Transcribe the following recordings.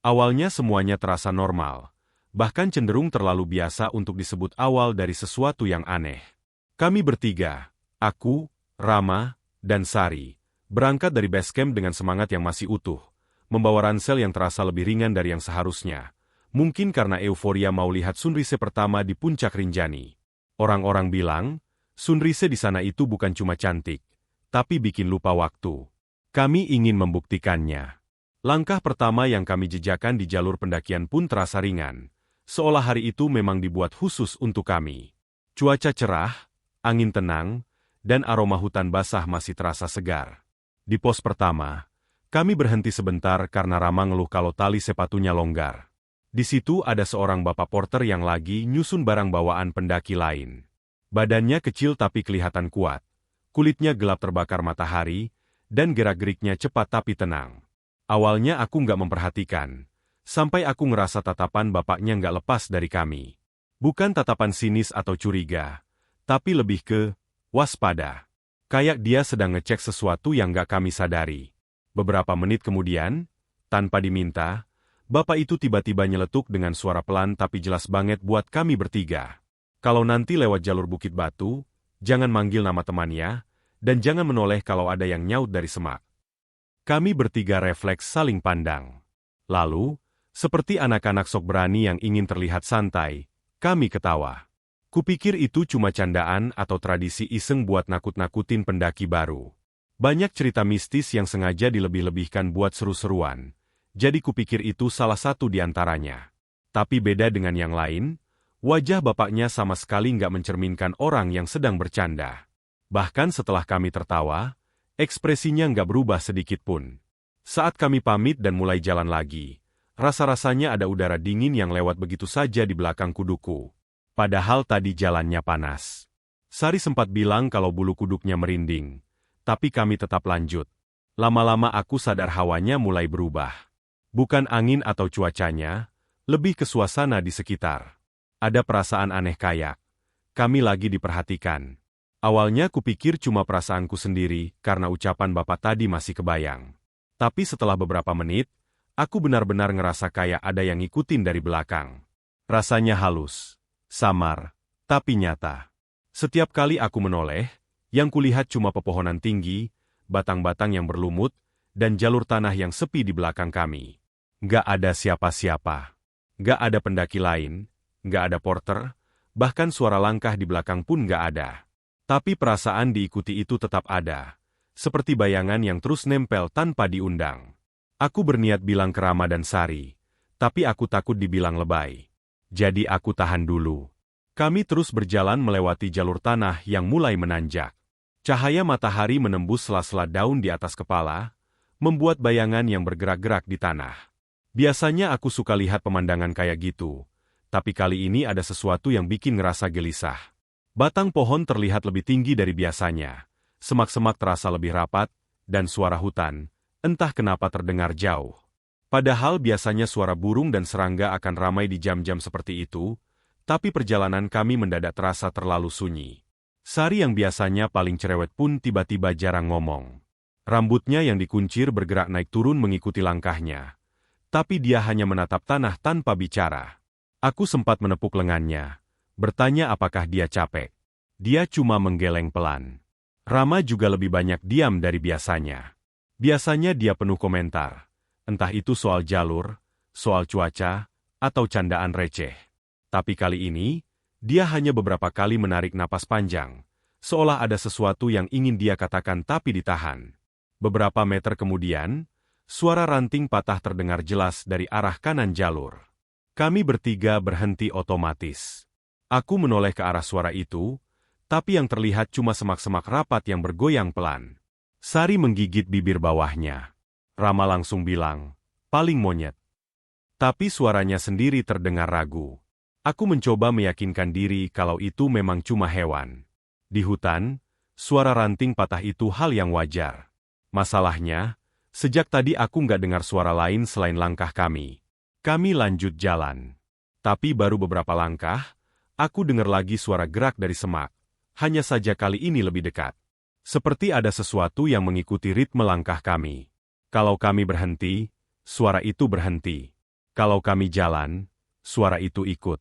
Awalnya semuanya terasa normal, bahkan cenderung terlalu biasa untuk disebut awal dari sesuatu yang aneh. Kami bertiga, aku, Rama, dan Sari, berangkat dari base camp dengan semangat yang masih utuh, membawa ransel yang terasa lebih ringan dari yang seharusnya. Mungkin karena euforia mau lihat sunrise pertama di puncak Rinjani. Orang-orang bilang, sunrise di sana itu bukan cuma cantik, tapi bikin lupa waktu. Kami ingin membuktikannya. Langkah pertama yang kami jejakan di jalur pendakian pun terasa ringan, seolah hari itu memang dibuat khusus untuk kami. Cuaca cerah, angin tenang, dan aroma hutan basah masih terasa segar. Di pos pertama, kami berhenti sebentar karena Rama ngeluh kalau tali sepatunya longgar. Di situ ada seorang bapak porter yang lagi nyusun barang bawaan pendaki lain. Badannya kecil tapi kelihatan kuat, kulitnya gelap terbakar matahari, dan gerak-geriknya cepat tapi tenang. Awalnya aku nggak memperhatikan, sampai aku ngerasa tatapan bapaknya nggak lepas dari kami. Bukan tatapan sinis atau curiga, tapi lebih ke waspada. Kayak dia sedang ngecek sesuatu yang nggak kami sadari. Beberapa menit kemudian, tanpa diminta, bapak itu tiba-tiba nyeletuk dengan suara pelan tapi jelas banget buat kami bertiga. Kalau nanti lewat jalur Bukit Batu, jangan manggil nama temannya, dan jangan menoleh kalau ada yang nyaut dari semak. Kami bertiga refleks saling pandang. Lalu, seperti anak-anak sok berani yang ingin terlihat santai, kami ketawa. Kupikir itu cuma candaan atau tradisi iseng buat nakut-nakutin pendaki baru. Banyak cerita mistis yang sengaja dilebih-lebihkan buat seru-seruan, jadi kupikir itu salah satu di antaranya. Tapi beda dengan yang lain, wajah bapaknya sama sekali nggak mencerminkan orang yang sedang bercanda. Bahkan setelah kami tertawa, ekspresinya nggak berubah sedikit pun. Saat kami pamit dan mulai jalan lagi, rasa-rasanya ada udara dingin yang lewat begitu saja di belakang kuduku. Padahal tadi jalannya panas. Sari sempat bilang kalau bulu kuduknya merinding, tapi kami tetap lanjut. Lama-lama aku sadar hawanya mulai berubah. Bukan angin atau cuacanya, lebih ke suasana di sekitar. Ada perasaan aneh kayak kami lagi diperhatikan. Awalnya kupikir cuma perasaanku sendiri karena ucapan bapak tadi masih kebayang. Tapi setelah beberapa menit, aku benar-benar ngerasa kayak ada yang ngikutin dari belakang. Rasanya halus, samar, tapi nyata. Setiap kali aku menoleh, yang kulihat cuma pepohonan tinggi, batang-batang yang berlumut, dan jalur tanah yang sepi di belakang kami. Nggak ada siapa-siapa. Nggak ada pendaki lain, nggak ada porter, bahkan suara langkah di belakang pun nggak ada. Tapi perasaan diikuti itu tetap ada, seperti bayangan yang terus nempel tanpa diundang. Aku berniat bilang ke Rama dan Sari, tapi aku takut dibilang lebay. Jadi aku tahan dulu. Kami terus berjalan melewati jalur tanah yang mulai menanjak. Cahaya matahari menembus sela-sela daun di atas kepala, membuat bayangan yang bergerak-gerak di tanah. Biasanya aku suka lihat pemandangan kayak gitu, tapi kali ini ada sesuatu yang bikin ngerasa gelisah. Batang pohon terlihat lebih tinggi dari biasanya, semak-semak terasa lebih rapat, dan suara hutan, entah kenapa terdengar jauh. Padahal biasanya suara burung dan serangga akan ramai di jam-jam seperti itu, tapi perjalanan kami mendadak terasa terlalu sunyi. Sari yang biasanya paling cerewet pun tiba-tiba jarang ngomong. Rambutnya yang dikuncir bergerak naik turun mengikuti langkahnya, tapi dia hanya menatap tanah tanpa bicara. Aku sempat menepuk lengannya, bertanya apakah dia capek. Dia cuma menggeleng pelan. Rama juga lebih banyak diam dari biasanya. Biasanya dia penuh komentar, entah itu soal jalur, soal cuaca, atau candaan receh. Tapi kali ini, dia hanya beberapa kali menarik napas panjang, seolah ada sesuatu yang ingin dia katakan tapi ditahan. Beberapa meter kemudian, suara ranting patah terdengar jelas dari arah kanan jalur. Kami bertiga berhenti otomatis. Aku menoleh ke arah suara itu, tapi yang terlihat cuma semak-semak rapat yang bergoyang pelan. Sari menggigit bibir bawahnya. Rama langsung bilang, paling monyet. Tapi suaranya sendiri terdengar ragu. Aku mencoba meyakinkan diri kalau itu memang cuma hewan. Di hutan, suara ranting patah itu hal yang wajar. Masalahnya, sejak tadi aku nggak dengar suara lain selain langkah kami. Kami lanjut jalan. Tapi baru beberapa langkah, aku dengar lagi suara gerak dari semak. Hanya saja kali ini lebih dekat. Seperti ada sesuatu yang mengikuti ritme langkah kami. Kalau kami berhenti, suara itu berhenti. Kalau kami jalan, suara itu ikut.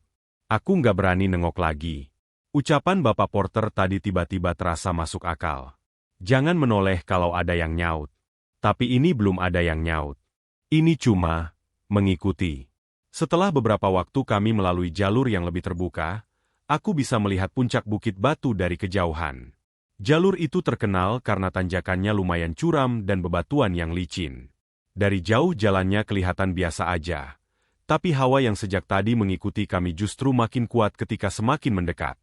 Aku nggak berani nengok lagi. Ucapan Bapak Porter tadi tiba-tiba terasa masuk akal. Jangan menoleh kalau ada yang nyaut. Tapi ini belum ada yang nyaut. Ini cuma mengikuti. Setelah beberapa waktu kami melalui jalur yang lebih terbuka, aku bisa melihat puncak Bukit Batu dari kejauhan. Jalur itu terkenal karena tanjakannya lumayan curam dan bebatuan yang licin. Dari jauh jalannya kelihatan biasa aja. Tapi hawa yang sejak tadi mengikuti kami justru makin kuat ketika semakin mendekat.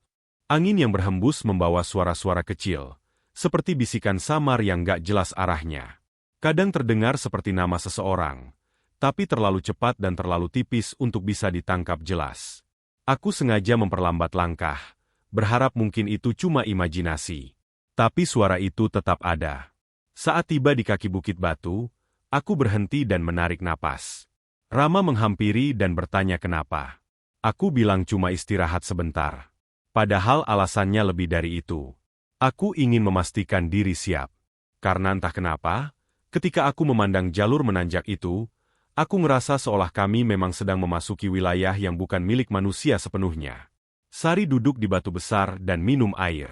Angin yang berhembus membawa suara-suara kecil, seperti bisikan samar yang gak jelas arahnya. Kadang terdengar seperti nama seseorang, tapi terlalu cepat dan terlalu tipis untuk bisa ditangkap jelas. Aku sengaja memperlambat langkah, berharap mungkin itu cuma imajinasi. Tapi suara itu tetap ada. Saat tiba di kaki Bukit Batu, aku berhenti dan menarik napas. Rama menghampiri dan bertanya kenapa. Aku bilang cuma istirahat sebentar. Padahal alasannya lebih dari itu. Aku ingin memastikan diri siap. Karena entah kenapa, ketika aku memandang jalur menanjak itu, aku ngerasa seolah kami memang sedang memasuki wilayah yang bukan milik manusia sepenuhnya. Sari duduk di batu besar dan minum air.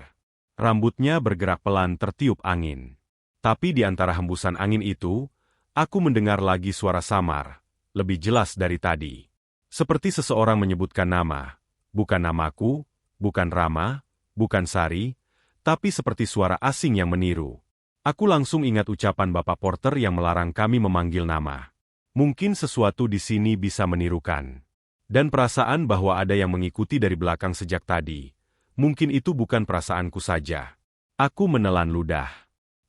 Rambutnya bergerak pelan tertiup angin. Tapi di antara hembusan angin itu, aku mendengar lagi suara samar. Lebih jelas dari tadi. Seperti seseorang menyebutkan nama. Bukan namaku, bukan Rama, bukan Sari, tapi seperti suara asing yang meniru. Aku langsung ingat ucapan Bapak Porter yang melarang kami memanggil nama. Mungkin sesuatu di sini bisa menirukan. Dan perasaan bahwa ada yang mengikuti dari belakang sejak tadi. Mungkin itu bukan perasaanku saja. Aku menelan ludah.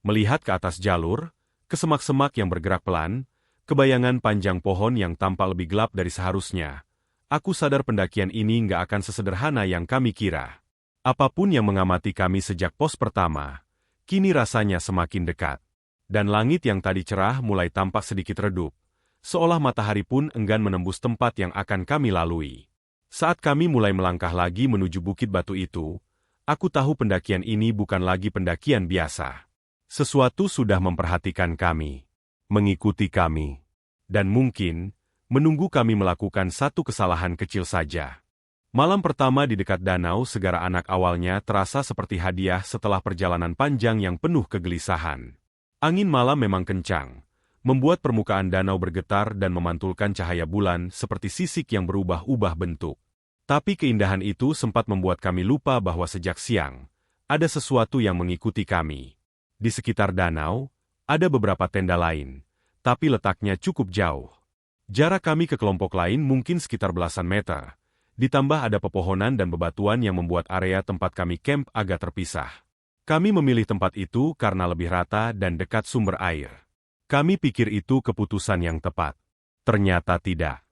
Melihat ke atas jalur, ke semak-semak yang bergerak pelan, kebayangan panjang pohon yang tampak lebih gelap dari seharusnya. Aku sadar pendakian ini nggak akan sesederhana yang kami kira. Apapun yang mengamati kami sejak pos pertama, kini rasanya semakin dekat. Dan langit yang tadi cerah mulai tampak sedikit redup, seolah matahari pun enggan menembus tempat yang akan kami lalui. Saat kami mulai melangkah lagi menuju Bukit Batu itu, aku tahu pendakian ini bukan lagi pendakian biasa. Sesuatu sudah memperhatikan kami. Mengikuti kami, dan mungkin menunggu kami melakukan satu kesalahan kecil saja. Malam pertama di dekat danau Segara Anak awalnya terasa seperti hadiah setelah perjalanan panjang yang penuh kegelisahan. Angin malam memang kencang, membuat permukaan danau bergetar dan memantulkan cahaya bulan seperti sisik yang berubah-ubah bentuk. Tapi keindahan itu sempat membuat kami lupa bahwa sejak siang, ada sesuatu yang mengikuti kami. Di sekitar danau, ada beberapa tenda lain, tapi letaknya cukup jauh. Jarak kami ke kelompok lain mungkin sekitar belasan meter. Ditambah ada pepohonan dan bebatuan yang membuat area tempat kami camp agak terpisah. Kami memilih tempat itu karena lebih rata dan dekat sumber air. Kami pikir itu keputusan yang tepat. Ternyata tidak.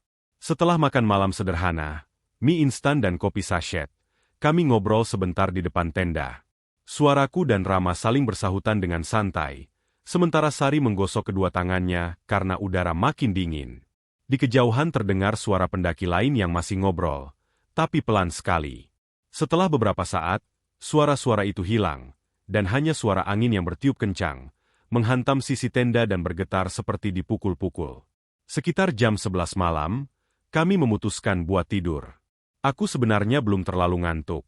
Setelah makan malam sederhana, mie instan dan kopi sachet, kami ngobrol sebentar di depan tenda. Suaraku dan Rama saling bersahutan dengan santai, sementara Sari menggosok kedua tangannya karena udara makin dingin. Di kejauhan terdengar suara pendaki lain yang masih ngobrol, tapi pelan sekali. Setelah beberapa saat, suara-suara itu hilang, dan hanya suara angin yang bertiup kencang, menghantam sisi tenda dan bergetar seperti dipukul-pukul. Sekitar jam 11 malam, kami memutuskan buat tidur. Aku sebenarnya belum terlalu ngantuk,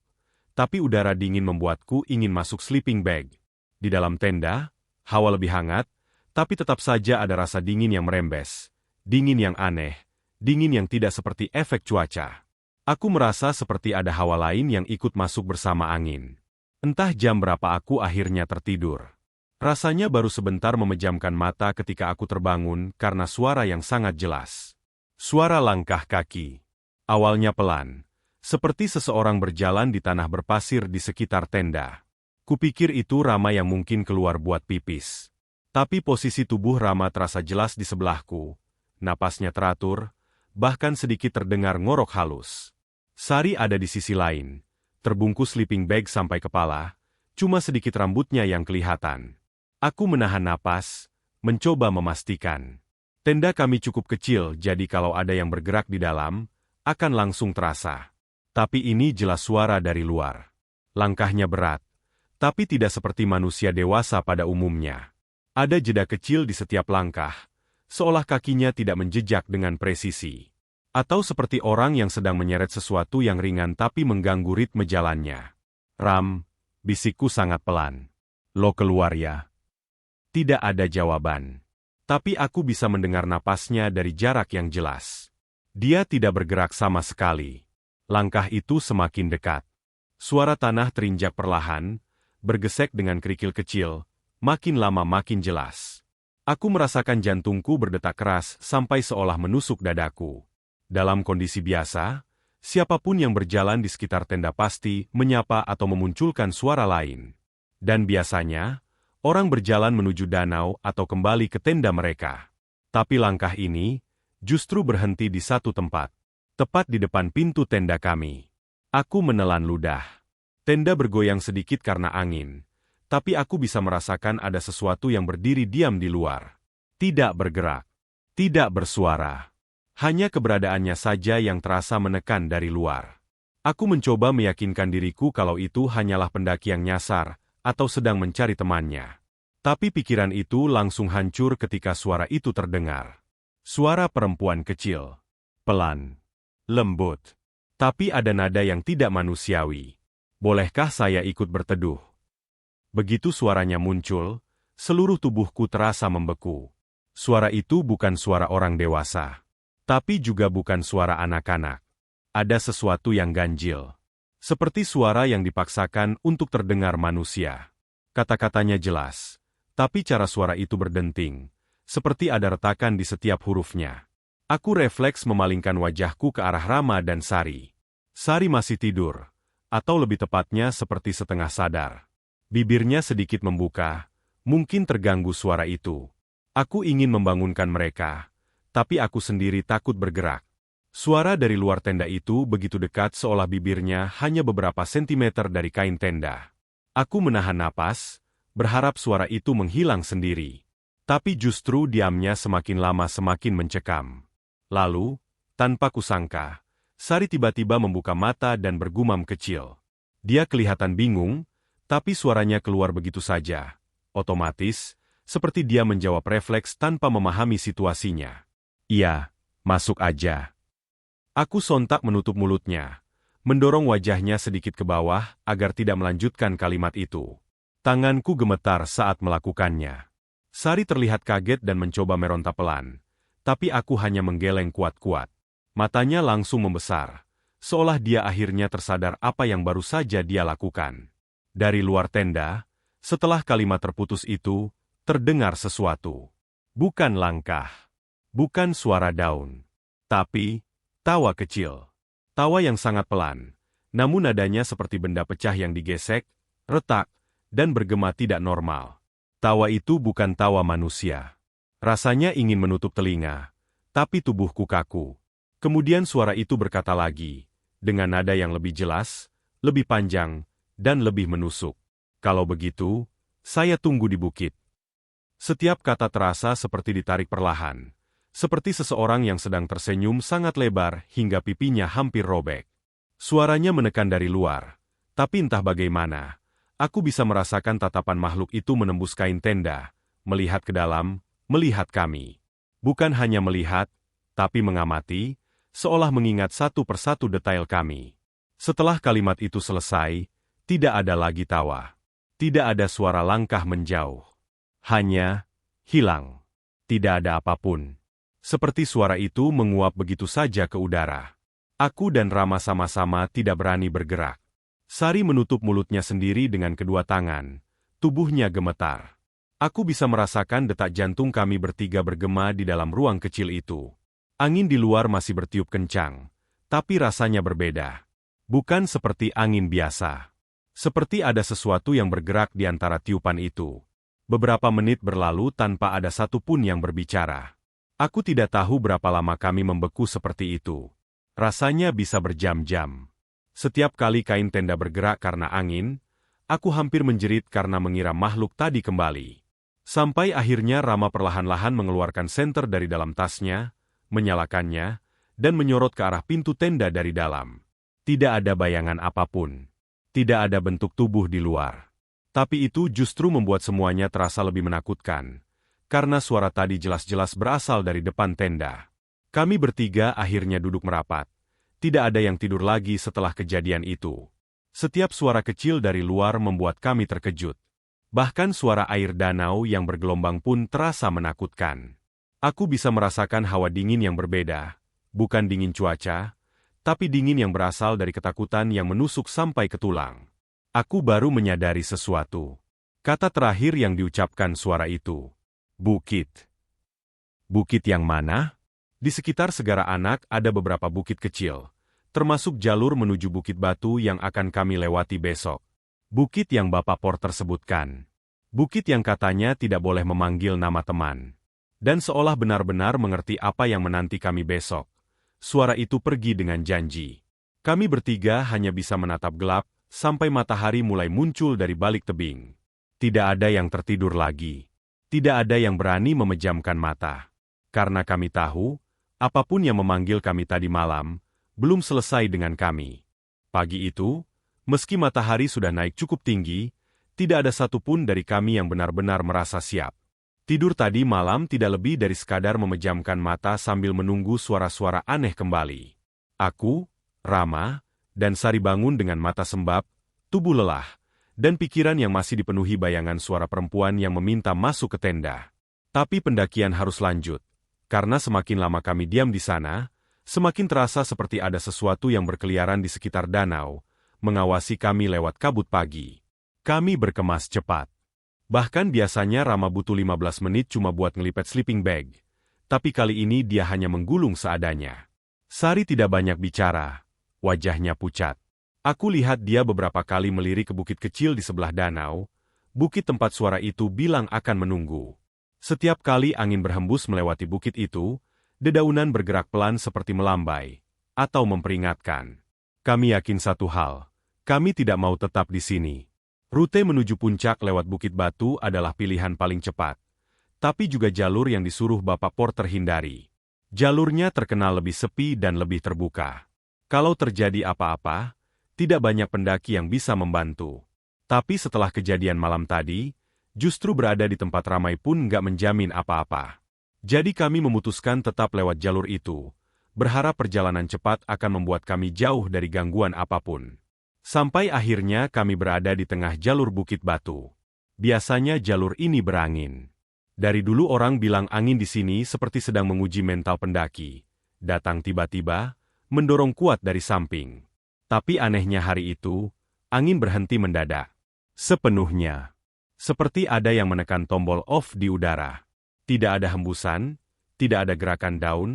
tapi udara dingin membuatku ingin masuk sleeping bag. Di dalam tenda, hawa lebih hangat, tapi tetap saja ada rasa dingin yang merembes. Dingin yang aneh, dingin yang tidak seperti efek cuaca. Aku merasa seperti ada hawa lain yang ikut masuk bersama angin. Entah jam berapa aku akhirnya tertidur. Rasanya baru sebentar memejamkan mata ketika aku terbangun karena suara yang sangat jelas. Suara langkah kaki. Awalnya pelan, seperti seseorang berjalan di tanah berpasir di sekitar tenda. Kupikir itu Rama yang mungkin keluar buat pipis. Tapi posisi tubuh Rama terasa jelas di sebelahku. Napasnya teratur, bahkan sedikit terdengar ngorok halus. Sari ada di sisi lain, terbungkus sleeping bag sampai kepala, cuma sedikit rambutnya yang kelihatan. Aku menahan napas, mencoba memastikan. Tenda kami cukup kecil, jadi kalau ada yang bergerak di dalam, akan langsung terasa. Tapi ini jelas suara dari luar. Langkahnya berat, tapi tidak seperti manusia dewasa pada umumnya. Ada jeda kecil di setiap langkah, seolah kakinya tidak menjejak dengan presisi. Atau seperti orang yang sedang menyeret sesuatu yang ringan tapi mengganggu ritme jalannya. Ram, bisikku sangat pelan. Lo keluar ya. Tidak ada jawaban. Tapi aku bisa mendengar napasnya dari jarak yang jelas. Dia tidak bergerak sama sekali. Langkah itu semakin dekat. Suara tanah terinjak perlahan, bergesek dengan kerikil kecil, makin lama makin jelas. Aku merasakan jantungku berdetak keras sampai seolah menusuk dadaku. Dalam kondisi biasa, siapapun yang berjalan di sekitar tenda pasti menyapa atau memunculkan suara lain. Dan biasanya, orang berjalan menuju danau atau kembali ke tenda mereka. Tapi langkah ini justru berhenti di satu tempat. Tepat di depan pintu tenda kami. Aku menelan ludah. Tenda bergoyang sedikit karena angin. Tapi aku bisa merasakan ada sesuatu yang berdiri diam di luar. Tidak bergerak. Tidak bersuara. Hanya keberadaannya saja yang terasa menekan dari luar. Aku mencoba meyakinkan diriku kalau itu hanyalah pendaki yang nyasar atau sedang mencari temannya. Tapi pikiran itu langsung hancur ketika suara itu terdengar. Suara perempuan kecil. Pelan. Lembut. Tapi ada nada yang tidak manusiawi. Bolehkah saya ikut berteduh? Begitu suaranya muncul, seluruh tubuhku terasa membeku. Suara itu bukan suara orang dewasa. Tapi juga bukan suara anak-anak. Ada sesuatu yang ganjil. Seperti suara yang dipaksakan untuk terdengar manusia. Kata-katanya jelas. Tapi cara suara itu berdenting. Seperti ada retakan di setiap hurufnya. Aku refleks memalingkan wajahku ke arah Rama dan Sari. Sari masih tidur. Atau lebih tepatnya seperti setengah sadar. Bibirnya sedikit membuka. Mungkin terganggu suara itu. Aku ingin membangunkan mereka. Tapi aku sendiri takut bergerak. Suara dari luar tenda itu begitu dekat seolah bibirnya hanya beberapa sentimeter dari kain tenda. Aku menahan napas, berharap suara itu menghilang sendiri. Tapi justru diamnya semakin lama semakin mencekam. Lalu, tanpa kusangka, Sari tiba-tiba membuka mata dan bergumam kecil. Dia kelihatan bingung, tapi suaranya keluar begitu saja. Otomatis, seperti dia menjawab refleks tanpa memahami situasinya. Iya, masuk aja. Aku sontak menutup mulutnya, mendorong wajahnya sedikit ke bawah agar tidak melanjutkan kalimat itu. Tanganku gemetar saat melakukannya. Sari terlihat kaget dan mencoba meronta pelan, tapi aku hanya menggeleng kuat-kuat. Matanya langsung membesar, seolah dia akhirnya tersadar apa yang baru saja dia lakukan. Dari luar tenda, setelah kalimat terputus itu, terdengar sesuatu. Bukan langkah. Bukan suara daun, tapi tawa kecil. Tawa yang sangat pelan, namun nadanya seperti benda pecah yang digesek, retak, dan bergema tidak normal. Tawa itu bukan tawa manusia. Rasanya ingin menutup telinga, tapi tubuhku kaku. Kemudian suara itu berkata lagi, dengan nada yang lebih jelas, lebih panjang, dan lebih menusuk. Kalau begitu, saya tunggu di bukit. Setiap kata terasa seperti ditarik perlahan. Seperti seseorang yang sedang tersenyum sangat lebar hingga pipinya hampir robek. Suaranya menekan dari luar. Tapi entah bagaimana, aku bisa merasakan tatapan makhluk itu menembus kain tenda, melihat ke dalam, melihat kami. Bukan hanya melihat, tapi mengamati, seolah mengingat satu persatu detail kami. Setelah kalimat itu selesai, tidak ada lagi tawa. Tidak ada suara langkah menjauh. Hanya, hilang. Tidak ada apapun. Seperti suara itu menguap begitu saja ke udara. Aku dan Rama sama-sama tidak berani bergerak. Sari menutup mulutnya sendiri dengan kedua tangan. Tubuhnya gemetar. Aku bisa merasakan detak jantung kami bertiga bergema di dalam ruang kecil itu. Angin di luar masih bertiup kencang, tapi rasanya berbeda. Bukan seperti angin biasa. Seperti ada sesuatu yang bergerak di antara tiupan itu. Beberapa menit berlalu tanpa ada satupun yang berbicara. Aku tidak tahu berapa lama kami membeku seperti itu. Rasanya bisa berjam-jam. Setiap kali kain tenda bergerak karena angin, aku hampir menjerit karena mengira makhluk tadi kembali. Sampai akhirnya Rama perlahan-lahan mengeluarkan senter dari dalam tasnya, menyalakannya, dan menyorot ke arah pintu tenda dari dalam. Tidak ada bayangan apapun. Tidak ada bentuk tubuh di luar. Tapi itu justru membuat semuanya terasa lebih menakutkan. Karena suara tadi jelas-jelas berasal dari depan tenda. Kami bertiga akhirnya duduk merapat. Tidak ada yang tidur lagi setelah kejadian itu. Setiap suara kecil dari luar membuat kami terkejut. Bahkan suara air danau yang bergelombang pun terasa menakutkan. Aku bisa merasakan hawa dingin yang berbeda, bukan dingin cuaca, tapi dingin yang berasal dari ketakutan yang menusuk sampai ke tulang. Aku baru menyadari sesuatu. Kata terakhir yang diucapkan suara itu. Bukit. Bukit yang mana? Di sekitar Segara Anak ada beberapa bukit kecil, termasuk jalur menuju Bukit Batu yang akan kami lewati besok. Bukit yang Bapak Porter sebutkan. Bukit yang katanya tidak boleh memanggil nama teman. Dan seolah benar-benar mengerti apa yang menanti kami besok. Suara itu pergi dengan janji. Kami bertiga hanya bisa menatap gelap, sampai matahari mulai muncul dari balik tebing. Tidak ada yang tertidur lagi. Tidak ada yang berani memejamkan mata. Karena kami tahu, apapun yang memanggil kami tadi malam, belum selesai dengan kami. Pagi itu, meski matahari sudah naik cukup tinggi, tidak ada satupun dari kami yang benar-benar merasa siap. Tidur tadi malam tidak lebih dari sekadar memejamkan mata sambil menunggu suara-suara aneh kembali. Aku, Rama, dan Sari bangun dengan mata sembab, tubuh lelah, dan pikiran yang masih dipenuhi bayangan suara perempuan yang meminta masuk ke tenda. Tapi pendakian harus lanjut, karena semakin lama kami diam di sana, semakin terasa seperti ada sesuatu yang berkeliaran di sekitar danau, mengawasi kami lewat kabut pagi. Kami berkemas cepat. Bahkan biasanya Rama butuh 15 menit cuma buat ngelipet sleeping bag, tapi kali ini dia hanya menggulung seadanya. Sari tidak banyak bicara, wajahnya pucat. Aku lihat dia beberapa kali melirik ke bukit kecil di sebelah danau, bukit tempat suara itu bilang akan menunggu. Setiap kali angin berhembus melewati bukit itu, dedaunan bergerak pelan seperti melambai, atau memperingatkan. Kami yakin satu hal, kami tidak mau tetap di sini. Rute menuju puncak lewat Bukit Batu adalah pilihan paling cepat, tapi juga jalur yang disuruh Bapak Porter hindari. Jalurnya terkenal lebih sepi dan lebih terbuka. Kalau terjadi apa-apa, tidak banyak pendaki yang bisa membantu. Tapi setelah kejadian malam tadi, justru berada di tempat ramai pun nggak menjamin apa-apa. Jadi kami memutuskan tetap lewat jalur itu, berharap perjalanan cepat akan membuat kami jauh dari gangguan apapun. Sampai akhirnya kami berada di tengah jalur Bukit Batu. Biasanya jalur ini berangin. Dari dulu orang bilang angin di sini seperti sedang menguji mental pendaki. Datang tiba-tiba, mendorong kuat dari samping. Tapi anehnya hari itu, angin berhenti mendadak. Sepenuhnya. Seperti ada yang menekan tombol off di udara. Tidak ada hembusan, tidak ada gerakan daun,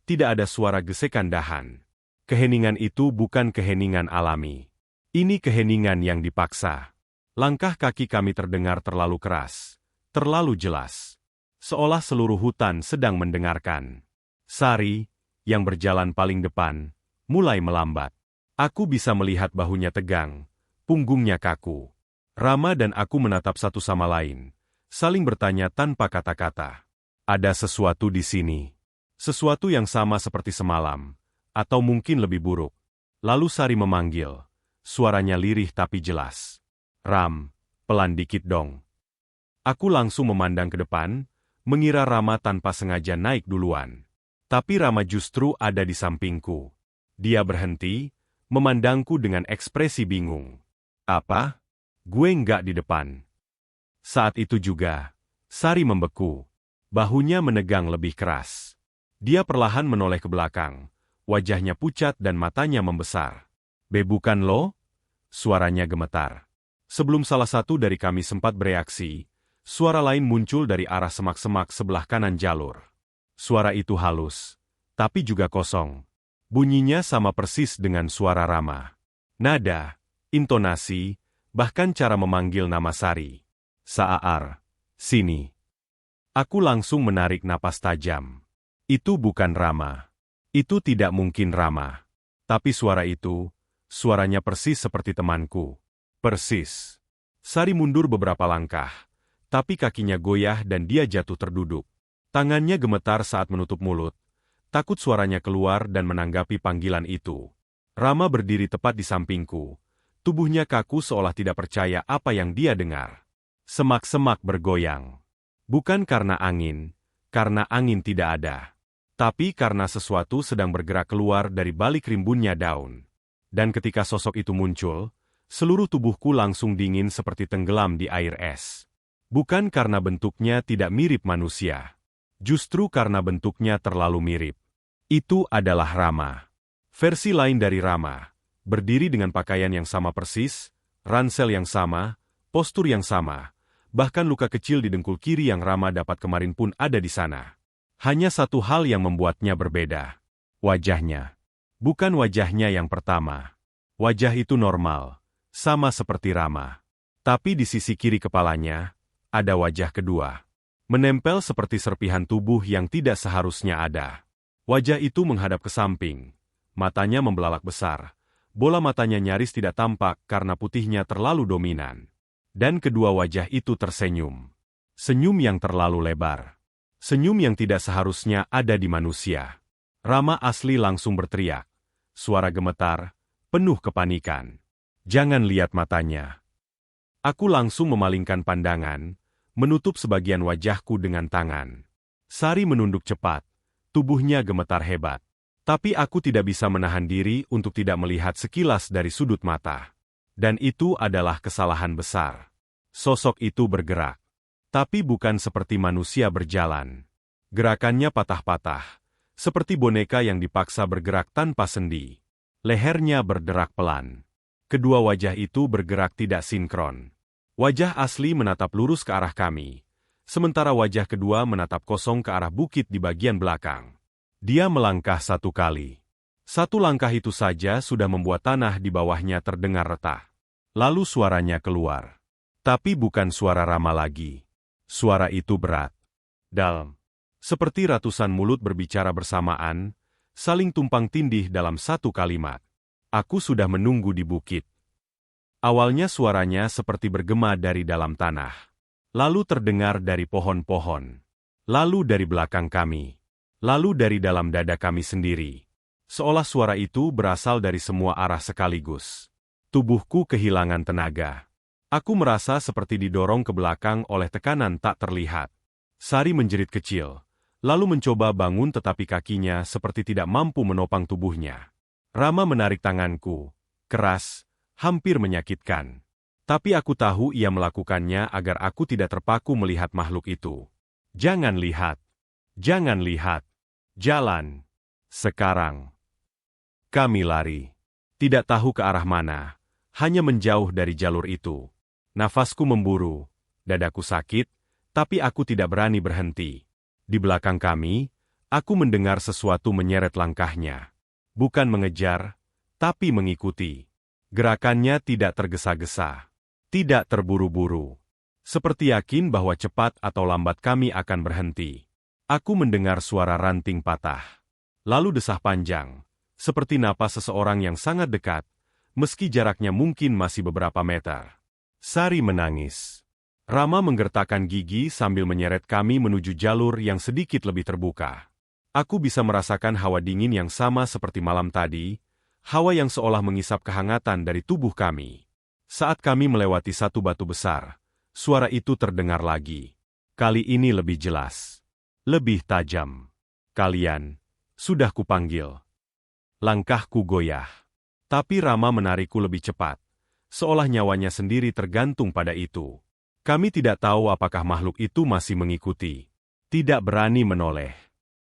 tidak ada suara gesekan dahan. Keheningan itu bukan keheningan alami. Ini keheningan yang dipaksa. Langkah kaki kami terdengar terlalu keras, terlalu jelas. Seolah seluruh hutan sedang mendengarkan. Sari, yang berjalan paling depan, mulai melambat. Aku bisa melihat bahunya tegang, punggungnya kaku. Rama dan aku menatap satu sama lain, saling bertanya tanpa kata-kata. Ada sesuatu di sini. Sesuatu yang sama seperti semalam, atau mungkin lebih buruk. Lalu Sari memanggil, suaranya lirih tapi jelas. Ram, pelan dikit dong. Aku langsung memandang ke depan, mengira Rama tanpa sengaja naik duluan. Tapi Rama justru ada di sampingku. Dia berhenti, memandangku dengan ekspresi bingung. Apa? Gue nggak di depan. Saat itu juga, Sari membeku. Bahunya menegang lebih keras. Dia perlahan menoleh ke belakang. Wajahnya pucat dan matanya membesar. Bukan lo? Suaranya gemetar. Sebelum salah satu dari kami sempat bereaksi, suara lain muncul dari arah semak-semak sebelah kanan jalur. Suara itu halus, tapi juga kosong. Bunyinya sama persis dengan suara Rama. Nada, intonasi, bahkan cara memanggil nama Sari. Saar, sini. Aku langsung menarik napas tajam. Itu bukan Rama. Itu tidak mungkin Rama. Tapi suara itu, suaranya persis seperti temanku. Persis. Sari mundur beberapa langkah, tapi kakinya goyah dan dia jatuh terduduk. Tangannya gemetar saat menutup mulut, takut suaranya keluar dan menanggapi panggilan itu. Rama berdiri tepat di sampingku. Tubuhnya kaku seolah tidak percaya apa yang dia dengar. Semak-semak bergoyang. Bukan karena angin tidak ada. Tapi karena sesuatu sedang bergerak keluar dari balik rimbunnya daun. Dan ketika sosok itu muncul, seluruh tubuhku langsung dingin seperti tenggelam di air es. Bukan karena bentuknya tidak mirip manusia. Justru karena bentuknya terlalu mirip. Itu adalah Rama. Versi lain dari Rama. Berdiri dengan pakaian yang sama persis, ransel yang sama, postur yang sama, bahkan luka kecil di dengkul kiri yang Rama dapat kemarin pun ada di sana. Hanya satu hal yang membuatnya berbeda. Wajahnya. Bukan wajahnya yang pertama. Wajah itu normal, sama seperti Rama. Tapi di sisi kiri kepalanya, ada wajah kedua. Menempel seperti serpihan tubuh yang tidak seharusnya ada. Wajah itu menghadap ke samping. Matanya membelalak besar. Bola matanya nyaris tidak tampak karena putihnya terlalu dominan. Dan kedua wajah itu tersenyum. Senyum yang terlalu lebar. Senyum yang tidak seharusnya ada di manusia. Rama asli langsung berteriak. Suara gemetar, penuh kepanikan. Jangan lihat matanya. Aku langsung memalingkan pandangan, menutup sebagian wajahku dengan tangan. Sari menunduk cepat. Tubuhnya gemetar hebat. Tapi aku tidak bisa menahan diri untuk tidak melihat sekilas dari sudut mata. Dan itu adalah kesalahan besar. Sosok itu bergerak. Tapi bukan seperti manusia berjalan. Gerakannya patah-patah. Seperti boneka yang dipaksa bergerak tanpa sendi. Lehernya berderak pelan. Kedua wajah itu bergerak tidak sinkron. Wajah asli menatap lurus ke arah kami. Sementara wajah kedua menatap kosong ke arah bukit di bagian belakang. Dia melangkah satu kali. Satu langkah itu saja sudah membuat tanah di bawahnya terdengar retak. Lalu suaranya keluar. Tapi bukan suara Rama lagi. Suara itu berat. Dalam. Seperti ratusan mulut berbicara bersamaan, saling tumpang tindih dalam satu kalimat. Aku sudah menunggu di bukit. Awalnya suaranya seperti bergema dari dalam tanah. Lalu terdengar dari pohon-pohon. Lalu dari belakang kami. Lalu dari dalam dada kami sendiri. Seolah suara itu berasal dari semua arah sekaligus. Tubuhku kehilangan tenaga. Aku merasa seperti didorong ke belakang oleh tekanan tak terlihat. Sari menjerit kecil, lalu mencoba bangun tetapi kakinya seperti tidak mampu menopang tubuhnya. Rama menarik tanganku, keras, hampir menyakitkan. Tapi aku tahu ia melakukannya agar aku tidak terpaku melihat makhluk itu. Jangan lihat. Jangan lihat. Jalan. Sekarang. Kami lari. Tidak tahu ke arah mana. Hanya menjauh dari jalur itu. Nafasku memburu. Dadaku sakit. Tapi aku tidak berani berhenti. Di belakang kami, aku mendengar sesuatu menyeret langkahnya. Bukan mengejar, tapi mengikuti. Gerakannya tidak tergesa-gesa. Tidak terburu-buru. Seperti yakin bahwa cepat atau lambat kami akan berhenti. Aku mendengar suara ranting patah. Lalu desah panjang, seperti napas seseorang yang sangat dekat, meski jaraknya mungkin masih beberapa meter. Sari menangis. Rama menggertakkan gigi sambil menyeret kami menuju jalur yang sedikit lebih terbuka. Aku bisa merasakan hawa dingin yang sama seperti malam tadi, hawa yang seolah mengisap kehangatan dari tubuh kami. Saat kami melewati satu batu besar, suara itu terdengar lagi. Kali ini lebih jelas. Lebih tajam. Kalian, sudah kupanggil. Langkahku goyah. Tapi Rama menarikku lebih cepat. Seolah nyawanya sendiri tergantung pada itu. Kami tidak tahu apakah makhluk itu masih mengikuti. Tidak berani menoleh.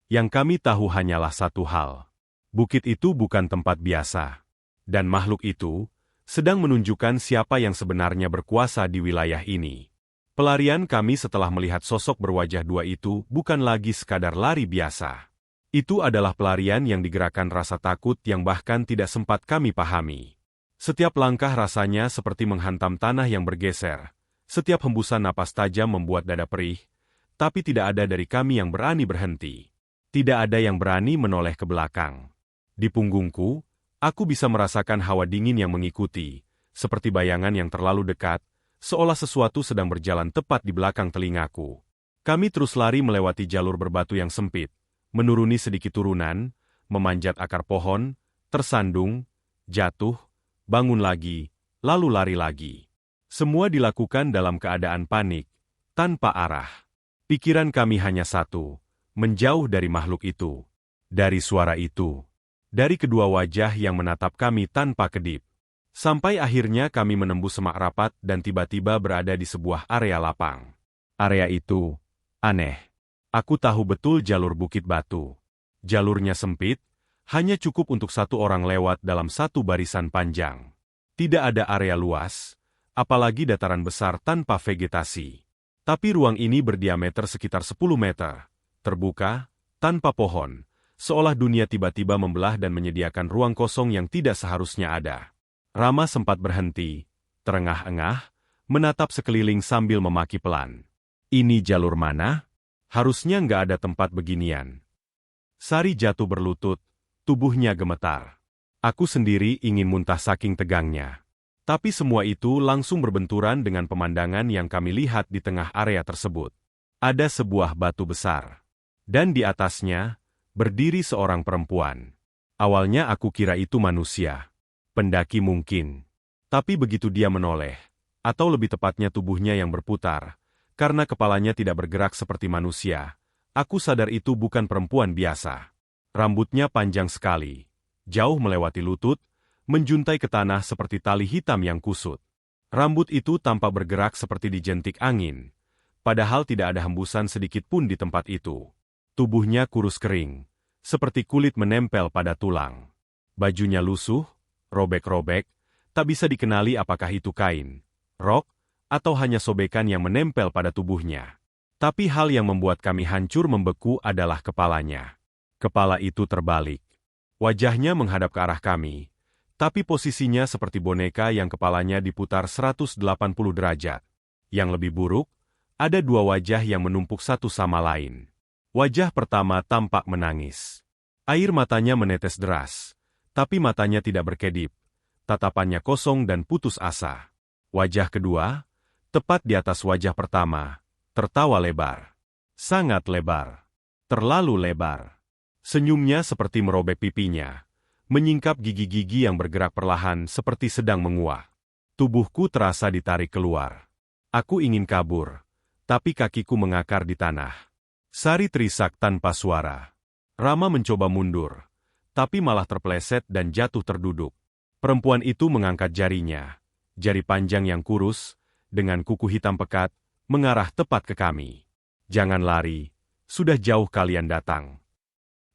Yang kami tahu hanyalah satu hal. Bukit itu bukan tempat biasa. Dan makhluk itu sedang menunjukkan siapa yang sebenarnya berkuasa di wilayah ini. Pelarian kami setelah melihat sosok berwajah dua itu bukan lagi sekadar lari biasa. Itu adalah pelarian yang digerakkan rasa takut yang bahkan tidak sempat kami pahami. Setiap langkah rasanya seperti menghantam tanah yang bergeser. Setiap hembusan napas tajam membuat dada perih, tapi tidak ada dari kami yang berani berhenti. Tidak ada yang berani menoleh ke belakang. Di punggungku, aku bisa merasakan hawa dingin yang mengikuti, seperti bayangan yang terlalu dekat, seolah sesuatu sedang berjalan tepat di belakang telingaku. Kami terus lari melewati jalur berbatu yang sempit, menuruni sedikit turunan, memanjat akar pohon, tersandung, jatuh, bangun lagi, lalu lari lagi. Semua dilakukan dalam keadaan panik, tanpa arah. Pikiran kami hanya satu, menjauh dari makhluk itu. Dari suara itu, dari kedua wajah yang menatap kami tanpa kedip, sampai akhirnya kami menembus semak rapat dan tiba-tiba berada di sebuah area lapang. Area itu aneh. Aku tahu betul jalur Bukit Batu. Jalurnya sempit, hanya cukup untuk satu orang lewat dalam satu barisan panjang. Tidak ada area luas, apalagi dataran besar tanpa vegetasi. Tapi ruang ini berdiameter sekitar 10 meter, terbuka, tanpa pohon, seolah dunia tiba-tiba membelah dan menyediakan ruang kosong yang tidak seharusnya ada. Rama sempat berhenti, terengah-engah, menatap sekeliling sambil memaki pelan. Ini jalur mana? Harusnya nggak ada tempat beginian. Sari jatuh berlutut, tubuhnya gemetar. Aku sendiri ingin muntah saking tegangnya. Tapi semua itu langsung berbenturan dengan pemandangan yang kami lihat di tengah area tersebut. Ada sebuah batu besar. Dan di atasnya, berdiri seorang perempuan. Awalnya aku kira itu manusia. Pendaki mungkin. Tapi begitu dia menoleh, atau lebih tepatnya tubuhnya yang berputar, karena kepalanya tidak bergerak seperti manusia, aku sadar itu bukan perempuan biasa. Rambutnya panjang sekali, jauh melewati lutut, menjuntai ke tanah seperti tali hitam yang kusut. Rambut itu tampak bergerak seperti dijentik angin, padahal tidak ada hembusan sedikit pun di tempat itu. Tubuhnya kurus kering, seperti kulit menempel pada tulang. Bajunya lusuh, robek-robek, tak bisa dikenali apakah itu kain, rok, atau hanya sobekan yang menempel pada tubuhnya. Tapi hal yang membuat kami hancur membeku adalah kepalanya. Kepala itu terbalik. Wajahnya menghadap ke arah kami, tapi posisinya seperti boneka yang kepalanya diputar 180 derajat. Yang lebih buruk, ada dua wajah yang menumpuk satu sama lain. Wajah pertama tampak menangis. Air matanya menetes deras, tapi matanya tidak berkedip. Tatapannya kosong dan putus asa. Wajah kedua, tepat di atas wajah pertama, tertawa lebar. Sangat lebar. Terlalu lebar. Senyumnya seperti merobek pipinya, menyingkap gigi-gigi yang bergerak perlahan seperti sedang menguap. Tubuhku terasa ditarik keluar. Aku ingin kabur, tapi kakiku mengakar di tanah. Sari terisak tanpa suara. Rama mencoba mundur, tapi malah terpeleset dan jatuh terduduk. Perempuan itu mengangkat jarinya, jari panjang yang kurus, dengan kuku hitam pekat, mengarah tepat ke kami. Jangan lari, sudah jauh kalian datang.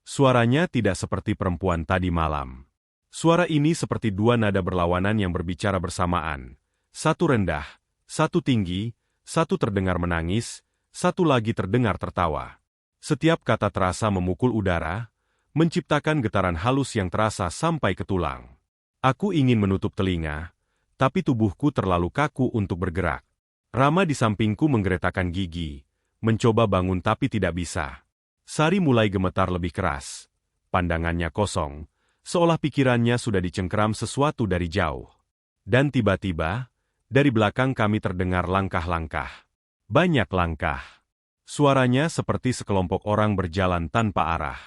Suaranya tidak seperti perempuan tadi malam. Suara ini seperti dua nada berlawanan yang berbicara bersamaan. Satu rendah, satu tinggi, satu terdengar menangis, satu lagi terdengar tertawa. Setiap kata terasa memukul udara, menciptakan getaran halus yang terasa sampai ke tulang. Aku ingin menutup telinga, tapi tubuhku terlalu kaku untuk bergerak. Rama di sampingku menggeretakkan gigi, mencoba bangun tapi tidak bisa. Sari mulai gemetar lebih keras. Pandangannya kosong, seolah pikirannya sudah dicengkeram sesuatu dari jauh. Dan tiba-tiba, dari belakang kami terdengar langkah-langkah. Banyak langkah. Suaranya seperti sekelompok orang berjalan tanpa arah.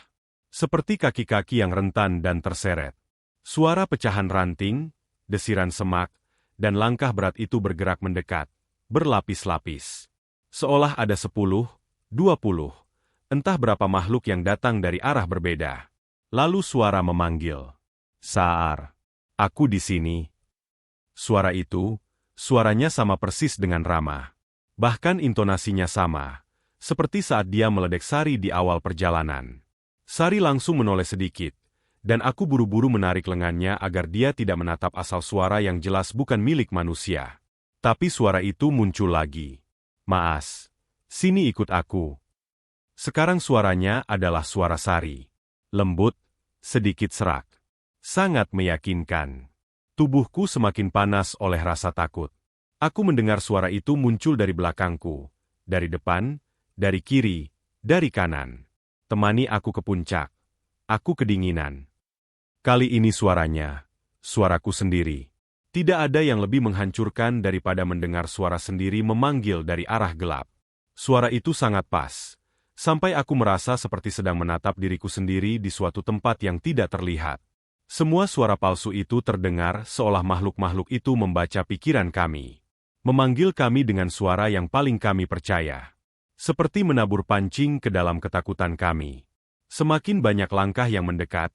Seperti kaki-kaki yang rentan dan terseret. Suara pecahan ranting, desiran semak, dan langkah berat itu bergerak mendekat, berlapis-lapis. Seolah ada 10, 20, entah berapa makhluk yang datang dari arah berbeda. Lalu suara memanggil. Saar, aku di sini. Suara itu, suaranya sama persis dengan Rama. Bahkan intonasinya sama, seperti saat dia meledek Sari di awal perjalanan. Sari langsung menoleh sedikit, dan aku buru-buru menarik lengannya agar dia tidak menatap asal suara yang jelas bukan milik manusia. Tapi suara itu muncul lagi. Maas, sini ikut aku. Sekarang suaranya adalah suara Sari. Lembut, sedikit serak. Sangat meyakinkan. Tubuhku semakin panas oleh rasa takut. Aku mendengar suara itu muncul dari belakangku, dari depan, dari kiri, dari kanan. Temani aku ke puncak. Aku kedinginan. Kali ini suaranya, suaraku sendiri. Tidak ada yang lebih menghancurkan daripada mendengar suara sendiri memanggil dari arah gelap. Suara itu sangat pas, sampai aku merasa seperti sedang menatap diriku sendiri di suatu tempat yang tidak terlihat. Semua suara palsu itu terdengar seolah makhluk-makhluk itu membaca pikiran kami. Memanggil kami dengan suara yang paling kami percaya. Seperti menabur pancing ke dalam ketakutan kami. Semakin banyak langkah yang mendekat,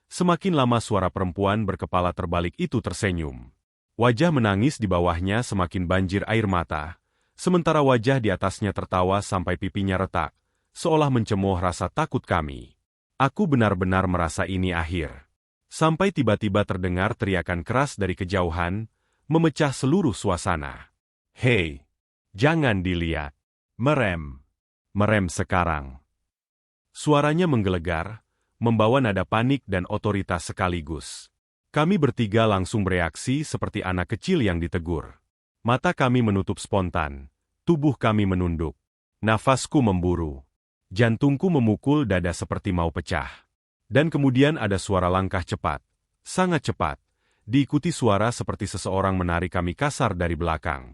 semakin lama suara perempuan berkepala terbalik itu tersenyum. Wajah menangis di bawahnya semakin banjir air mata, sementara wajah di atasnya tertawa sampai pipinya retak, seolah mencemooh rasa takut kami. Aku benar-benar merasa ini akhir. Sampai tiba-tiba terdengar teriakan keras dari kejauhan, memecah seluruh suasana. Hei, jangan dilihat. Merem. Merem sekarang. Suaranya menggelegar, membawa nada panik dan otoritas sekaligus. Kami bertiga langsung bereaksi seperti anak kecil yang ditegur. Mata kami menutup spontan, tubuh kami menunduk. Nafasku memburu. Jantungku memukul dada seperti mau pecah. Dan kemudian ada suara langkah cepat, sangat cepat, diikuti suara seperti seseorang menarik kami kasar dari belakang.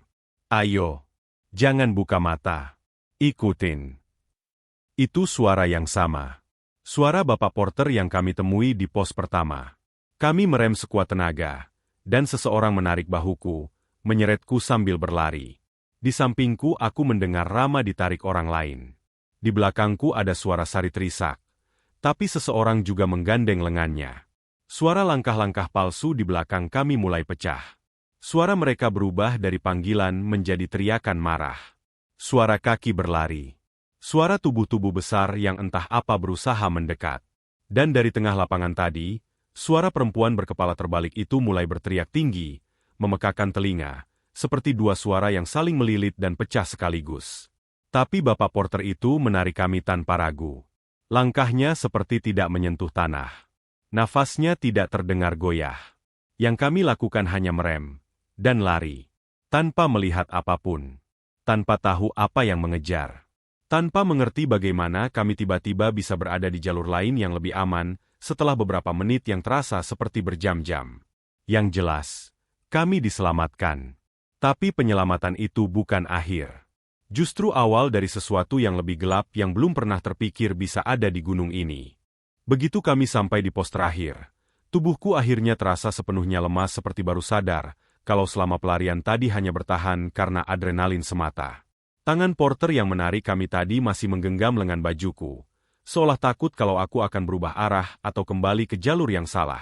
Ayo, jangan buka mata. Ikutin. Itu suara yang sama. Suara Bapak Porter yang kami temui di pos pertama. Kami merem sekuat tenaga, dan seseorang menarik bahuku, menyeretku sambil berlari. Di sampingku aku mendengar Rama ditarik orang lain. Di belakangku ada suara Sari terisak, tapi seseorang juga menggandeng lengannya. Suara langkah-langkah palsu di belakang kami mulai pecah. Suara mereka berubah dari panggilan menjadi teriakan marah. Suara kaki berlari. Suara tubuh-tubuh besar yang entah apa berusaha mendekat. Dan dari tengah lapangan tadi, suara perempuan berkepala terbalik itu mulai berteriak tinggi, memekakan telinga, seperti dua suara yang saling melilit dan pecah sekaligus. Tapi Bapak Porter itu menarik kami tanpa ragu. Langkahnya seperti tidak menyentuh tanah. Nafasnya tidak terdengar goyah. Yang kami lakukan hanya merem dan lari, tanpa melihat apapun, tanpa tahu apa yang mengejar. Tanpa mengerti bagaimana kami tiba-tiba bisa berada di jalur lain yang lebih aman setelah beberapa menit yang terasa seperti berjam-jam. Yang jelas, kami diselamatkan. Tapi penyelamatan itu bukan akhir. Justru awal dari sesuatu yang lebih gelap yang belum pernah terpikir bisa ada di gunung ini. Begitu kami sampai di pos terakhir, tubuhku akhirnya terasa sepenuhnya lemas seperti baru sadar kalau selama pelarian tadi hanya bertahan karena adrenalin semata. Tangan Porter yang menarik kami tadi masih menggenggam lengan bajuku, seolah takut kalau aku akan berubah arah atau kembali ke jalur yang salah.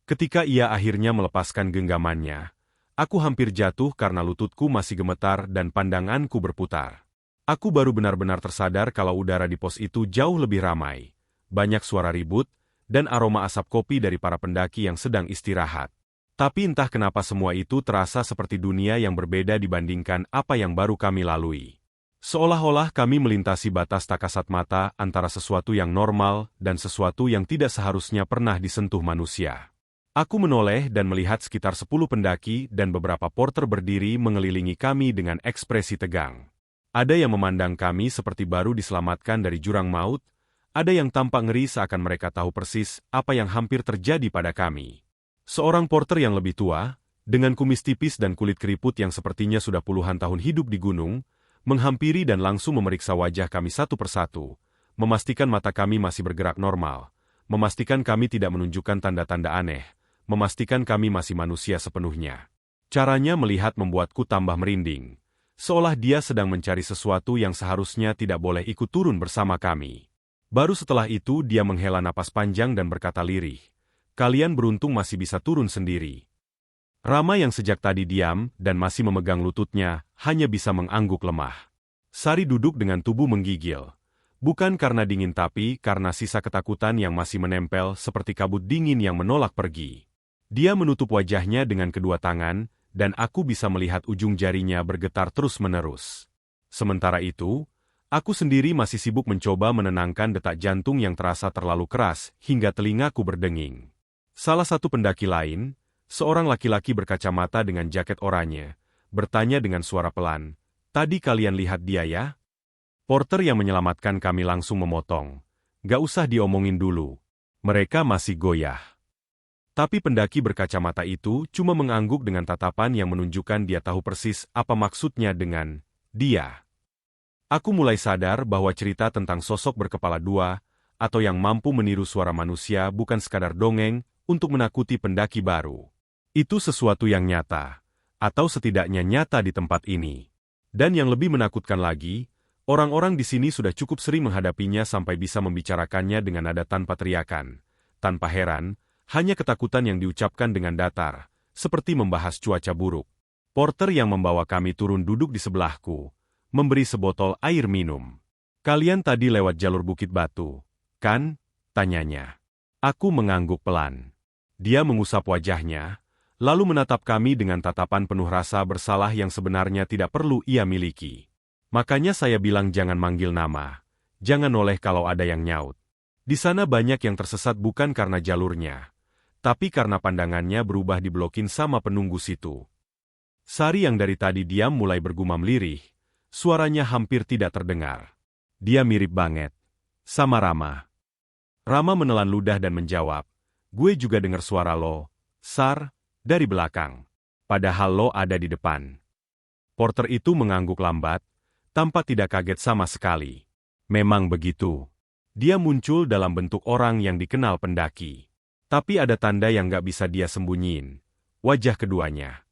Ketika ia akhirnya melepaskan genggamannya, aku hampir jatuh karena lututku masih gemetar dan pandanganku berputar. Aku baru benar-benar tersadar kalau udara di pos itu jauh lebih ramai, banyak suara ribut, dan aroma asap kopi dari para pendaki yang sedang istirahat. Tapi entah kenapa semua itu terasa seperti dunia yang berbeda dibandingkan apa yang baru kami lalui. Seolah-olah kami melintasi batas tak kasat mata antara sesuatu yang normal dan sesuatu yang tidak seharusnya pernah disentuh manusia. Aku menoleh dan melihat sekitar 10 pendaki dan beberapa porter berdiri mengelilingi kami dengan ekspresi tegang. Ada yang memandang kami seperti baru diselamatkan dari jurang maut, ada yang tampak ngeri seakan mereka tahu persis apa yang hampir terjadi pada kami. Seorang porter yang lebih tua, dengan kumis tipis dan kulit keriput yang sepertinya sudah puluhan tahun hidup di gunung, menghampiri dan langsung memeriksa wajah kami satu persatu, memastikan mata kami masih bergerak normal, memastikan kami tidak menunjukkan tanda-tanda aneh, memastikan kami masih manusia sepenuhnya. Caranya melihat membuatku tambah merinding, seolah dia sedang mencari sesuatu yang seharusnya tidak boleh ikut turun bersama kami. Baru setelah itu dia menghela napas panjang dan berkata lirih, "Kalian beruntung masih bisa turun sendiri." Rama yang sejak tadi diam dan masih memegang lututnya, hanya bisa mengangguk lemah. Sari duduk dengan tubuh menggigil. Bukan karena dingin tapi karena sisa ketakutan yang masih menempel seperti kabut dingin yang menolak pergi. Dia menutup wajahnya dengan kedua tangan, dan aku bisa melihat ujung jarinya bergetar terus-menerus. Sementara itu, aku sendiri masih sibuk mencoba menenangkan detak jantung yang terasa terlalu keras hingga telingaku berdenging. Salah satu pendaki lain, seorang laki-laki berkacamata dengan jaket oranye, bertanya dengan suara pelan, "Tadi kalian lihat dia ya?" Porter yang menyelamatkan kami langsung memotong. "Gak usah diomongin dulu. Mereka masih goyah." Tapi pendaki berkacamata itu cuma mengangguk dengan tatapan yang menunjukkan dia tahu persis apa maksudnya dengan dia. Aku mulai sadar bahwa cerita tentang sosok berkepala dua, atau yang mampu meniru suara manusia bukan sekadar dongeng untuk menakuti pendaki baru. Itu sesuatu yang nyata, atau setidaknya nyata di tempat ini. Dan yang lebih menakutkan lagi, Orang-orang di sini sudah cukup sering menghadapinya sampai bisa membicarakannya dengan nada tanpa teriakan. Tanpa heran, hanya ketakutan yang diucapkan dengan datar, seperti membahas cuaca buruk. Porter yang membawa kami turun duduk di sebelahku, memberi sebotol air minum. "Kalian tadi lewat jalur Bukit Batu, kan?" tanyanya. Aku mengangguk pelan. Dia mengusap wajahnya, lalu menatap kami dengan tatapan penuh rasa bersalah yang sebenarnya tidak perlu ia miliki. "Makanya saya bilang jangan manggil nama, jangan noleh kalau ada yang nyaut. Di sana banyak yang tersesat bukan karena jalurnya, tapi karena pandangannya berubah diblokin sama penunggu situ." Sari yang dari tadi diam mulai bergumam lirih, suaranya hampir tidak terdengar. "Dia mirip banget sama Rama." Rama menelan ludah dan menjawab, "Gue juga dengar suara lo, Sar, dari belakang. Padahal lo ada di depan." Porter itu mengangguk lambat, tanpa tidak kaget sama sekali. Memang begitu. Dia muncul dalam bentuk orang yang dikenal pendaki. Tapi ada tanda yang gak bisa dia sembunyiin. Wajah keduanya.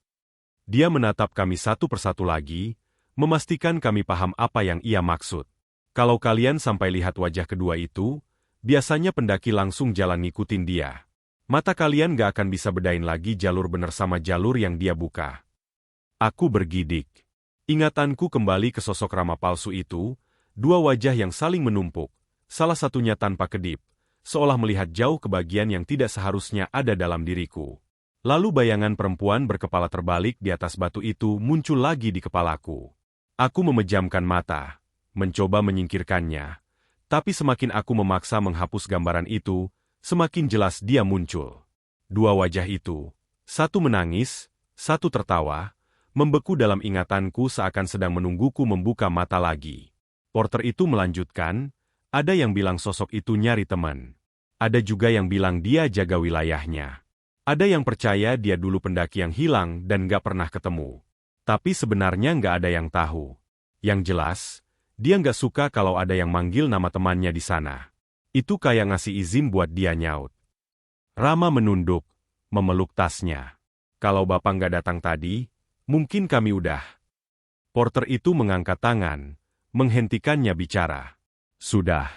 Dia menatap kami satu persatu lagi, memastikan kami paham apa yang ia maksud. Kalau kalian sampai lihat wajah kedua itu, biasanya pendaki langsung jalan ngikutin dia. Mata kalian gak akan bisa bedain lagi jalur bener sama jalur yang dia buka. Aku bergidik. Ingatanku kembali ke sosok Rama palsu itu, dua wajah yang saling menumpuk, salah satunya tanpa kedip, seolah melihat jauh ke bagian yang tidak seharusnya ada dalam diriku. Lalu bayangan perempuan berkepala terbalik di atas batu itu muncul lagi di kepalaku. Aku memejamkan mata, mencoba menyingkirkannya, tapi semakin aku memaksa menghapus gambaran itu, semakin jelas dia muncul. Dua wajah itu, satu menangis, satu tertawa, membeku dalam ingatanku seakan sedang menungguku membuka mata lagi. Porter itu melanjutkan, ada yang bilang sosok itu nyari teman. Ada juga yang bilang dia jaga wilayahnya. Ada yang percaya dia dulu pendaki yang hilang dan gak pernah ketemu. Tapi sebenarnya gak ada yang tahu. Yang jelas, dia gak suka kalau ada yang manggil nama temannya di sana. Itu kayak ngasih izin buat dia nyaut. Rama menunduk, memeluk tasnya. "Kalau Bapak gak datang tadi, mungkin kami udah." Porter itu mengangkat tangan, menghentikannya bicara. "Sudah.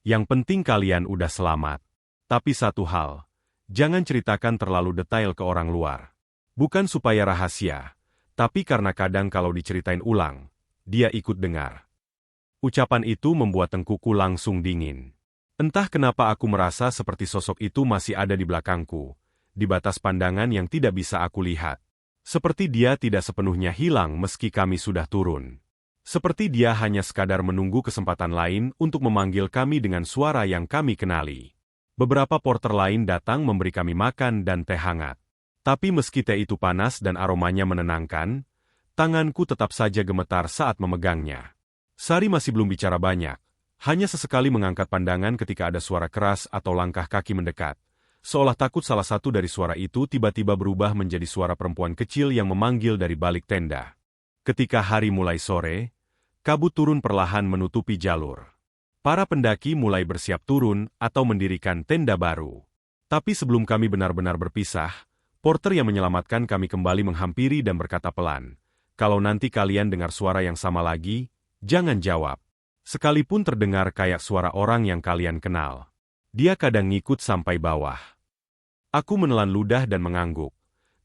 Yang penting kalian udah selamat. Tapi satu hal, jangan ceritakan terlalu detail ke orang luar. Bukan supaya rahasia, tapi karena kadang kalau diceritain ulang, dia ikut dengar." Ucapan itu membuat tengkuku langsung dingin. Entah kenapa aku merasa seperti sosok itu masih ada di belakangku, di batas pandangan yang tidak bisa aku lihat. Seperti dia tidak sepenuhnya hilang meski kami sudah turun. Seperti dia hanya sekadar menunggu kesempatan lain untuk memanggil kami dengan suara yang kami kenali. Beberapa porter lain datang memberi kami makan dan teh hangat. Tapi meski teh itu panas dan aromanya menenangkan, tanganku tetap saja gemetar saat memegangnya. Sari masih belum bicara banyak, hanya sesekali mengangkat pandangan ketika ada suara keras atau langkah kaki mendekat, seolah takut salah satu dari suara itu tiba-tiba berubah menjadi suara perempuan kecil yang memanggil dari balik tenda. Ketika hari mulai sore, kabut turun perlahan menutupi jalur. Para pendaki mulai bersiap turun atau mendirikan tenda baru. Tapi sebelum kami benar-benar berpisah, porter yang menyelamatkan kami kembali menghampiri dan berkata pelan, "Kalau nanti kalian dengar suara yang sama lagi, jangan jawab. Sekalipun terdengar kayak suara orang yang kalian kenal. Dia kadang ngikut sampai bawah." Aku menelan ludah dan mengangguk.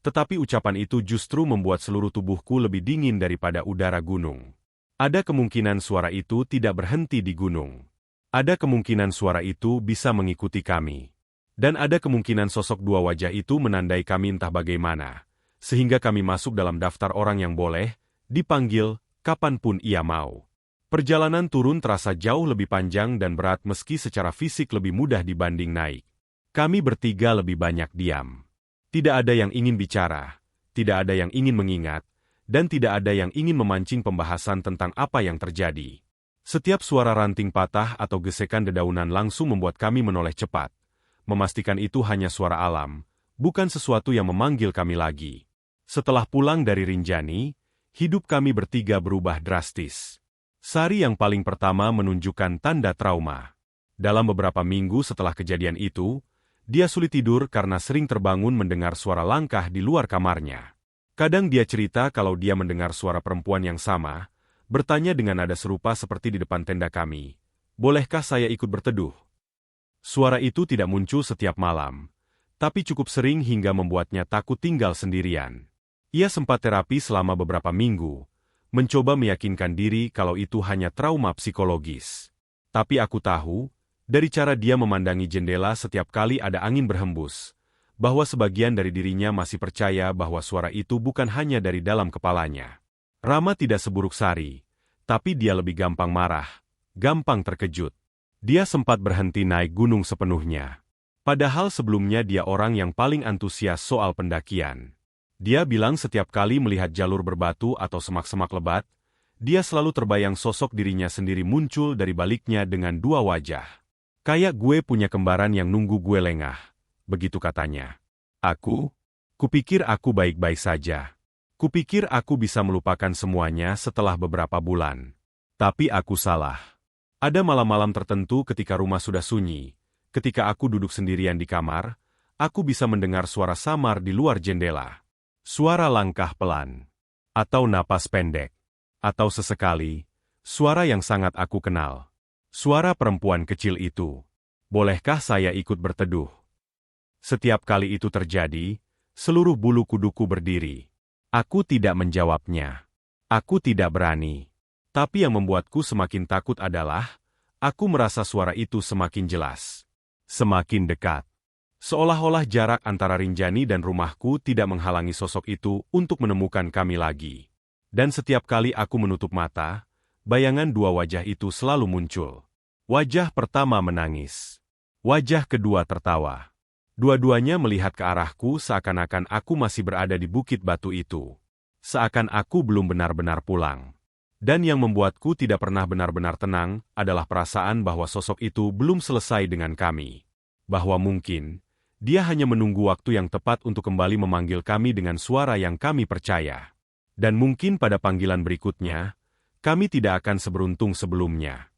Tetapi ucapan itu justru membuat seluruh tubuhku lebih dingin daripada udara gunung. Ada kemungkinan suara itu tidak berhenti di gunung. Ada kemungkinan suara itu bisa mengikuti kami. Dan ada kemungkinan sosok dua wajah itu menandai kami entah bagaimana, sehingga kami masuk dalam daftar orang yang boleh dipanggil kapanpun ia mau. Perjalanan turun terasa jauh lebih panjang dan berat meski secara fisik lebih mudah dibanding naik. Kami bertiga lebih banyak diam. Tidak ada yang ingin bicara, tidak ada yang ingin mengingat, dan tidak ada yang ingin memancing pembahasan tentang apa yang terjadi. Setiap suara ranting patah atau gesekan dedaunan langsung membuat kami menoleh cepat, memastikan itu hanya suara alam, bukan sesuatu yang memanggil kami lagi. Setelah pulang dari Rinjani, hidup kami bertiga berubah drastis. Sari yang paling pertama menunjukkan tanda trauma. Dalam beberapa minggu setelah kejadian itu, dia sulit tidur karena sering terbangun mendengar suara langkah di luar kamarnya. Kadang dia cerita kalau dia mendengar suara perempuan yang sama, bertanya dengan nada serupa seperti di depan tenda kami. Bolehkah saya ikut berteduh? Suara itu tidak muncul setiap malam, tapi cukup sering hingga membuatnya takut tinggal sendirian. Ia sempat terapi selama beberapa minggu, mencoba meyakinkan diri kalau itu hanya trauma psikologis. Tapi aku tahu, dari cara dia memandangi jendela setiap kali ada angin berhembus, bahwa sebagian dari dirinya masih percaya bahwa suara itu bukan hanya dari dalam kepalanya. Rama tidak seburuk Sari, tapi dia lebih gampang marah, gampang terkejut. Dia sempat berhenti naik gunung sepenuhnya. Padahal sebelumnya dia orang yang paling antusias soal pendakian. Dia bilang setiap kali melihat jalur berbatu atau semak-semak lebat, dia selalu terbayang sosok dirinya sendiri muncul dari baliknya dengan dua wajah. Kayak gue punya kembaran yang nunggu gue lengah, begitu katanya. Kupikir aku baik-baik saja. Kupikir aku bisa melupakan semuanya setelah beberapa bulan. Tapi aku salah. Ada malam-malam tertentu ketika rumah sudah sunyi, ketika aku duduk sendirian di kamar, aku bisa mendengar suara samar di luar jendela. Suara langkah pelan, atau napas pendek, atau sesekali, suara yang sangat aku kenal. Suara perempuan kecil itu. Bolehkah saya ikut berteduh? Setiap kali itu terjadi, seluruh bulu kuduku berdiri. Aku tidak menjawabnya. Aku tidak berani. Tapi yang membuatku semakin takut adalah, aku merasa suara itu semakin jelas. Semakin dekat. Seolah-olah jarak antara Rinjani dan rumahku tidak menghalangi sosok itu untuk menemukan kami lagi. Dan setiap kali aku menutup mata, bayangan dua wajah itu selalu muncul. Wajah pertama menangis. Wajah kedua tertawa. Dua-duanya melihat ke arahku seakan-akan aku masih berada di bukit batu itu. Seakan aku belum benar-benar pulang. Dan yang membuatku tidak pernah benar-benar tenang adalah perasaan bahwa sosok itu belum selesai dengan kami. Bahwa mungkin, dia hanya menunggu waktu yang tepat untuk kembali memanggil kami dengan suara yang kami percaya. Dan mungkin pada panggilan berikutnya, kami tidak akan seberuntung sebelumnya.